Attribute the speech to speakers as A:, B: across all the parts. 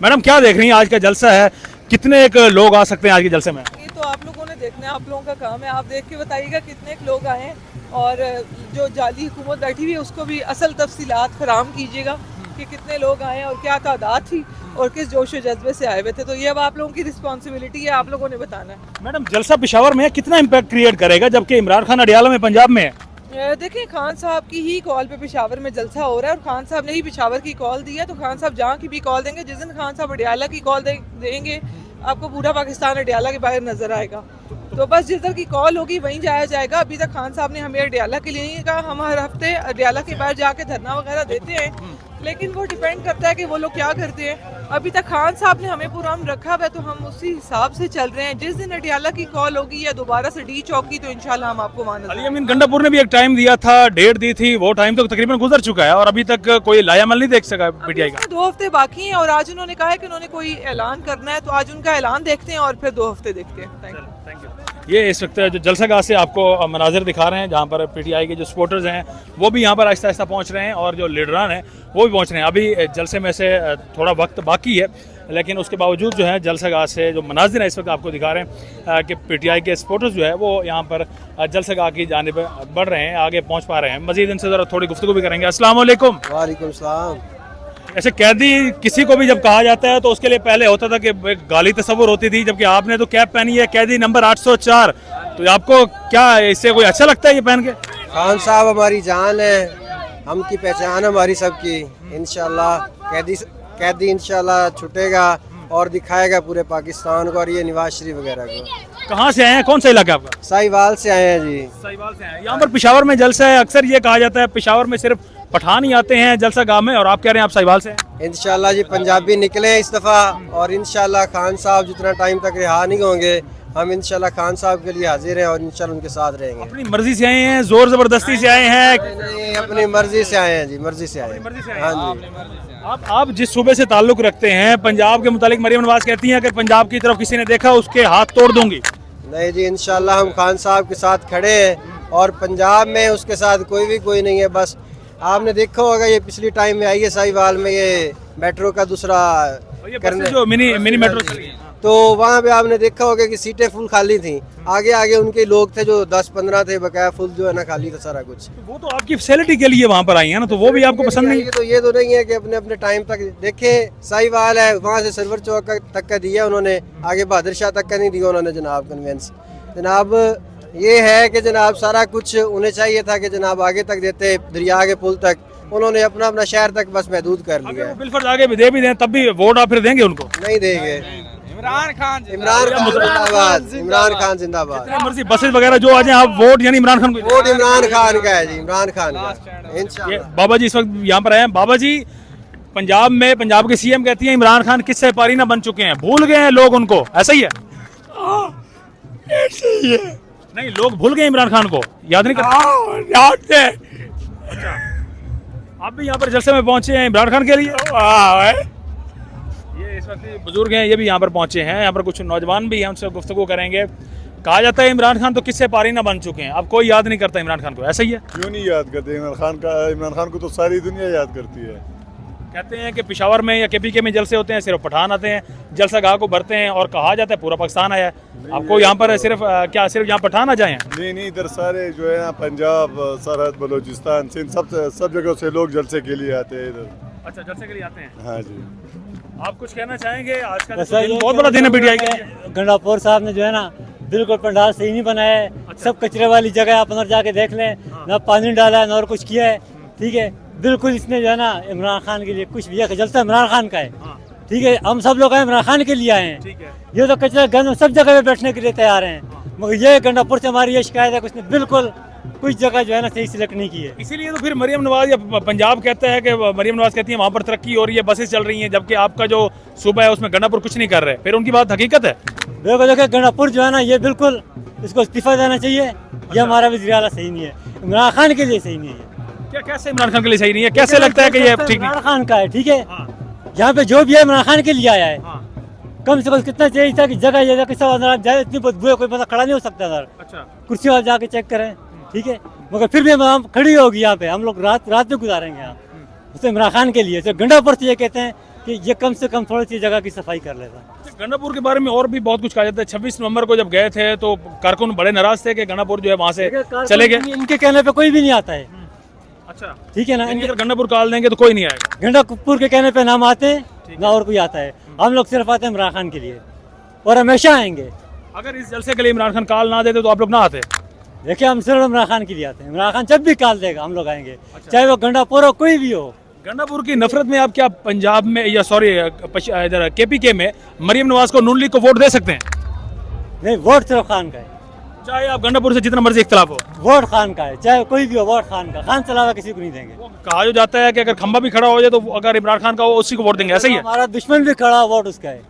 A: Madam क्या देख रही हैं, आज का जलसा है, कितने एक लोग आ सकते हैं आज के जलसे में?
B: ये तो आप लोगों ने देखना है, आप लोगों का काम है, आप देख के बताइएगा कितने लोग आए हैं और जो जाली हुकूमत बैठी हुई है उसको भी असल तफसीलात फराम कीजिएगा कि कितने लोग आए हैं और क्या तादाद थी और किस जोश व जज्बे से आए हुए थे। तो ये अब आप लोगों की रिस्पॉन्सिबिलिटी है, आप लोगों ने बताना है।
A: मैडम जलसा पेशावर में है, कितना इम्पैक्ट क्रिएट करेगा जबकि इमरान खान अडियाला में पंजाब में है?
B: देखिए खान साहब की ही कॉल पे पेशावर में जलसा हो रहा है और खान साहब ने ही पेशावर की कॉल दी है, तो खान साहब जहाँ की भी कॉल देंगे, जिस दिन खान साहब अडियाला की कॉल देंगे आपको पूरा पाकिस्तान अडियाला के बाहर नजर आएगा। तो बस जिधर की कॉल होगी वहीं जाया जाएगा। अभी तक खान साहब ने हमें अडियाला के लिए नहीं कहा, हम हर हफ्ते अडियाला के बाहर जाके धरना वगैरह देते हैं, लेकिन वो डिपेंड करता है कि वो लोग क्या करते हैं। अभी तक खान साहब ने हमें पुरअमन रखा हुआ है, तो हम उसी हिसाब से चल रहे हैं। जिस दिन अडियाला की कॉल होगी या दोबारा से डी चौक की, तो इंशाल्लाह हम आपको मानेंगे।
A: अली अमीन गंडापुर ने भी एक टाइम दिया था, डेट दी थी, वो टाइम तो तकरीबन गुजर चुका है और अभी तक कोई लायामल नहीं देख सका पीटीआई का।
B: 2 हफ्ते बाकी हैं और आज उन्होंने कहा है कि उन्होंने कोई ऐलान करना है, तो आज उनका ऐलान देखते हैं और फिर 2 हफ्ते देखते हैं। Thank you.
A: ये इस वक्त जो जलसागाह से आपको मनाजिर दिखा रहे हैं जहाँ पर पीटीआई के जो सपोर्टर्स हैं वो भी यहाँ पर आहिस्ता आहिस्ता पहुँच रहे हैं और जो लीडरान हैं वो भी पहुँच रहे हैं। अभी जलसे में से थोड़ा वक्त बाकी है, लेकिन उसके बावजूद जो है जलसागाह से जो मनाजिर हैं इस वक्त आपको दिखा रहे हैं कि पीटीआई के सपोर्टर्स जो है वो यहाँ पर जलसागाह की जानिब बढ़ रहे हैं, आगे पहुँच पा रहे हैं। मजीद इनसे ज़रा थोड़ी गुफ्तगू भी करेंगे। अस्सलाम वालेकुम।
C: वालेकुम सलाम।
A: ऐसे कैदी किसी को भी जब कहा जाता है तो उसके लिए पहले होता था कि एक गाली तस्वुर होती थी, जबकि आपने तो कैप पहनी है कैदी नंबर 804, तो आपको क्या इससे कोई अच्छा लगता है ये पहन के?
C: खान साहब हमारी जान है, हम की पहचान हमारी सबकी। इंशाल्लाह कैदी इंशाल्लाह छुटेगा और दिखाएगा पूरे पाकिस्तान को और ये नवाज शरीफ वगैरह को।
A: कहाँ से आए हैं, कौन सा इलाका आपका?
C: साहिवाल से आए हैं जी।
A: साहिवाल से आए हैं। यहाँ पर पेशावर में जलसा है, अक्सर ये कहा जाता है पेशावर में सिर्फ पठान ही आते हैं जलसा गाह में, और आप कह रहे हैं आप साहिवाल से हैं।
C: इंशाल्लाह जी पंजाबी निकले इस दफ़ा और इंशाल्लाह खान साहब जितना टाइम तक रिहा नहीं होंगे, हम इंशाल्लाह खान साहब के लिए हाजिर हैं और इंशाल्लाह उनके साथ रहेंगे।
A: अपनी मर्जी से आए हैं, जोर जबरदस्ती से आए हैं?
C: नहीं, अपनी मर्जी से आए हैं जी, मर्जी से आए हैं। हाँ जी।
A: आप जिस सूबे से ताल्लुक रखते हैं, पंजाब के मुतालिक मरियम नवाज कहती हैं कि पंजाब की तरफ किसी ने देखा उसके हाथ तोड़ दूंगी।
C: नहीं जी, इंशाल्लाह हम खान साहब के साथ खड़े हैं और पंजाब में उसके साथ कोई नहीं है। बस आपने देखा होगा ये पिछली टाइम में आई है साहिवाल में, ये मेट्रो का दूसरा
A: करने जो मिनी मेट्रो चली है,
C: तो वहाँ पे आपने देखा होगा कि सीटें फुल खाली थी, आगे आगे उनके लोग थे जो 10-15 थे, बकाया फुल जो है ना खाली था सारा कुछ।
A: वो तो आपकी फैसिलिटी के लिए वहाँ पर आई है ना, तो वो भी आपको पसंद नहीं?
C: तो ये तो नहीं है कि अपने अपने टाइम तक देखें। साहिवाल है, वहाँ से सरवर चौक तक का दिया उन्होंने, आगे बहादुर शाह तक का नहीं दिया उन्होंने जनाब कन्वेंस। जनाब ये है कि जनाब सारा कुछ उन्हें चाहिए था कि जनाब आगे तक देते, दरिया के पुल तक, उन्होंने अपना अपना शहर तक बस महदूद कर लिया है।
A: बिल्कुल आगे भी दे भी दें तब भी वोट आप फिर देंगे उनको?
C: नहीं देंगे। इमरान खान जिंदाबाद, इमरान खान जिंदाबाद।
A: मर्जी बसेस वगैरह जो आ जाए आप वोट यानी इमरान खान को?
C: वोट इमरान खान का है जी, इमरान खान का इंशाल्लाह।
A: बाबा जी इस वक्त यहाँ पर आए हैं। बाबा जी पंजाब में पंजाब के सीएम कहती हैं इमरान खान किससे पारी ना बन चुके हैं, भूल गए हैं लोग उनको, ऐसा ही है? ऐसा ही है। नहीं, लोग भूल गए इमरान खान को, याद नहीं करते। अच्छा, आप भी यहाँ पर जलसे में पहुंचे हैं इमरान खान के लिए? ये इस वक्त बुजुर्ग हैं, ये भी यहाँ पर पहुंचे हैं। यहाँ पर कुछ नौजवान भी हैं, उनसे गुफ्तगू करेंगे। कहा जाता है इमरान खान तो किससे पारी ना बन चुके हैं, अब कोई याद नहीं करता इमरान खान को, ऐसा ही है?
D: क्यों नहीं याद करते इमरान खान को तो सारी दुनिया याद करती है।
A: कहते हैं कि पेशावर में या केपीके में जलसे होते हैं, सिर्फ पठान आते हैं जलसा गाह को भरते हैं, और कहा जाता है पूरा पाकिस्तान आया है। आपको यहाँ पर सिर्फ सिर्फ यहाँ पठान आ जाए?
D: नहीं, इधर सारे जो है ना पंजाब, सरहद, बलूचिस्तान, सिंध, सब जगह से लोग जलसे के लिए आते हैं इधर।
A: अच्छा, जलसे के लिए आते हैं।
D: हाँ जी।
A: आप कुछ कहना चाहेंगे? आज का दिन बहुत बड़ा दिन है पीटीआई का।
E: गंडापुर साहब ने जो है ना बिल्कुल पंडाल सही नहीं बनाया है।
A: अच्छा।
E: सब कचरे वाली जगह आप अंदर जाके देख लें, ना पानी डाला है ना और कुछ किया है। ठीक है, बिल्कुल इसने जो है ना इमरान खान के लिए कुछ भी है, जलसा इमरान खान का है। ठीक है, हम सब लोग इमरान खान के लिए आए हैं।
A: ठीक है।
E: ये तो कचरा गंद सब जगह पे बैठने के लिए तैयार हैं, मगर ये गंडापुर से हमारी ये शिकायत है कि उसने बिल्कुल कुछ जगह जो है ना सही सिलेक्ट नहीं की है।
A: इसीलिए तो फिर मरियम नवाज या पंजाब कहता है कि मरियम नवाज कहती है वहाँ पर तरक्की हो रही है, बसेस चल रही हैं, जबकि आपका जो सूबा है उसमें गंडापुर कुछ नहीं कर रहे। फिर उनकी बात हकीकत है?
E: देखो गंडापुर जो है ना ये बिल्कुल इसको इस्तीफा देना चाहिए। ये हमारा वज़ीर आला सही नहीं है, इमरान खान के लिए सही नहीं है।
A: क्या कैसे इमरान खान के लिए सही नहीं है? कैसे लगता है कि ये ठीक
E: इमरान खान का है? ठीक है, यहाँ पे जो भी है इमरान खान के लिए आया है। कम से कम कितना चाहिए था कि जगह जाए, इतनी बदबू इतनी बंदा खड़ा नहीं हो सकता सर।
A: अच्छा,
E: कुर्सी वाले जाके चेक करें। ठीक है, मगर फिर भी हम खड़ी होगी यहाँ पे, हम लोग रात में गुजारेंगे यहाँ। तो इमरान खान के लिए तो गंडापुर से ये कहते हैं कि ये कम से कम थोड़ी सी जगह की सफाई कर लेता।
A: गंडापुर के बारे में और भी बहुत कुछ कहा जाता है। 26 नवंबर को जब गए थे तो कारकुन बड़े नाराज थे कि गंडापुर जो है वहाँ से चले गए।
E: इनके कहने पे कोई भी नहीं आता है,
A: अच्छा,
E: ठीक है ना।
A: यानी अगर गंडापुर काल देंगे तो कोई नहीं आएगा।
E: गंडापुर के कहने पे ना हम आते ना और कोई आता है। हम लोग सिर्फ आते हैं इमरान खान के लिए और हमेशा आएंगे।
A: अगर इस जलसे के लिए इमरान खान काल ना देते तो आप लोग ना आते?
E: देखिए हम सिर्फ इमरान खान के लिए आते हैं। इमरान खान जब भी काल देगा हम लोग आएंगे, चाहे वो गंडापुर हो कोई भी हो।
A: गंडापुर की नफरत में आप क्या पंजाब में या सॉरी इधर KPK में मरियम नवाज को नून लीग को वोट दे सकते हैं?
E: नहीं, वोट सिर्फ खान का है।
A: चाहे आप गंडापुर से जितना मर्जी इख्तलाफ हो,
E: वोट खान का है, चाहे कोई भी हो, वोट खान का। खान से अलावा किसी को नहीं देंगे।
A: कहा जो जाता है कि अगर खंबा भी खड़ा हो जाए तो अगर इमरान खान का हो उसी को वोट देंगे, ऐसा ही है?
E: हमारा दुश्मन भी खड़ा, वोट उसका है।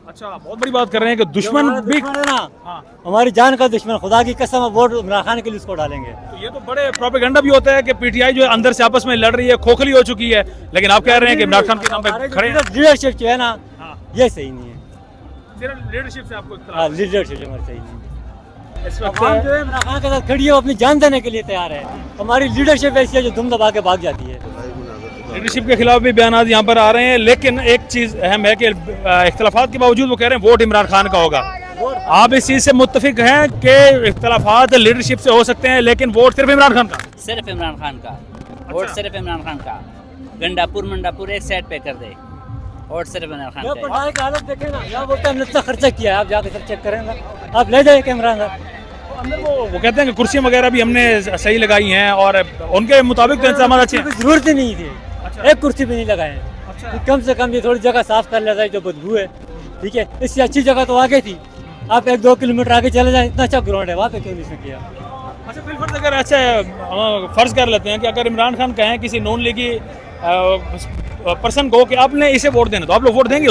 A: अच्छा, बहुत बड़ी बात कर रहे हैं कि दुश्मन भी
E: है ना,
A: हाँ।
E: हमारी जान का दुश्मन, खुदा की कसम, वोट इमरान खान के लिए उसको डालेंगे।
A: तो ये तो बड़े प्रोपेगेंडा भी होता है कि PTI जो है अंदर से आपस में लड़ रही है, खोखली हो चुकी है, लेकिन आप कह रहे हैं कि इमरान खान के नाम पे खड़े हैं।
E: लीडरशिप जो है ना,
A: हाँ।
E: ये सही नहीं है।
A: सिर्फ लीडरशिप से आपको इख्तलाफ
E: हाँ,
A: है।
E: लीडरशिप हमारी सही नहीं है।
A: इस
E: हम
A: वक्त
E: जो है इमरान खान के साथ खड़ी है, वो अपनी जान देने के लिए तैयार है। हमारी लीडरशिप ऐसी है जो दुम दबा के भाग जाती है।
A: लीडरशिप के खिलाफ भी बयान यहाँ पर आ रहे हैं, लेकिन एक चीज अहम है कि इख्तलाफात के बावजूद वो कह रहे हैं वोट इमरान खान का होगा। आप इस चीज से मुत्तफिक हैं कि इख्तलाफात लीडरशिप से हो सकते हैं लेकिन वोट सिर्फ इमरान खान का?
F: सिर्फ इमरान खान का वोट, सिर्फ इमरान खान का। गंडापुर मंडापुर एक साइड पे कर दे, वोट सिर्फ इमरान खान का।
E: पढ़ाई की हालत देखे ना, यहाँ बोलते हैं हमने इतना खर्चा किया है, आप जाकर सब चेक करेंगे, आप ले जाइए कैमरा अंदर।
A: अंदर वो कहते हैं कि कुर्सियां वगैरह भी हमने सही लगाई हैं और उनके मुताबिक तो इंतजाम अच्छे हैं।
E: जरूरत ही नहीं थी, एक कुर्सी भी नहीं लगाए। कम से कम ये थोड़ी जगह साफ कर लेता है जो बदबू है, ठीक है। इससे अच्छी जगह तो आगे थी, आप 1-2 किलोमीटर आगे चले जाए, इतना अच्छा ग्राउंड है, वहाँ पे क्यों नहीं इसने किया?
A: अच्छा, बिल्कुल। अगर अच्छा फर्ज कर लेते हैं कि अगर इमरान खान कहें किसी नॉन लीगी पर्सन को कि आपने इसे वोट देना, तो आप लोग वोट देंगे?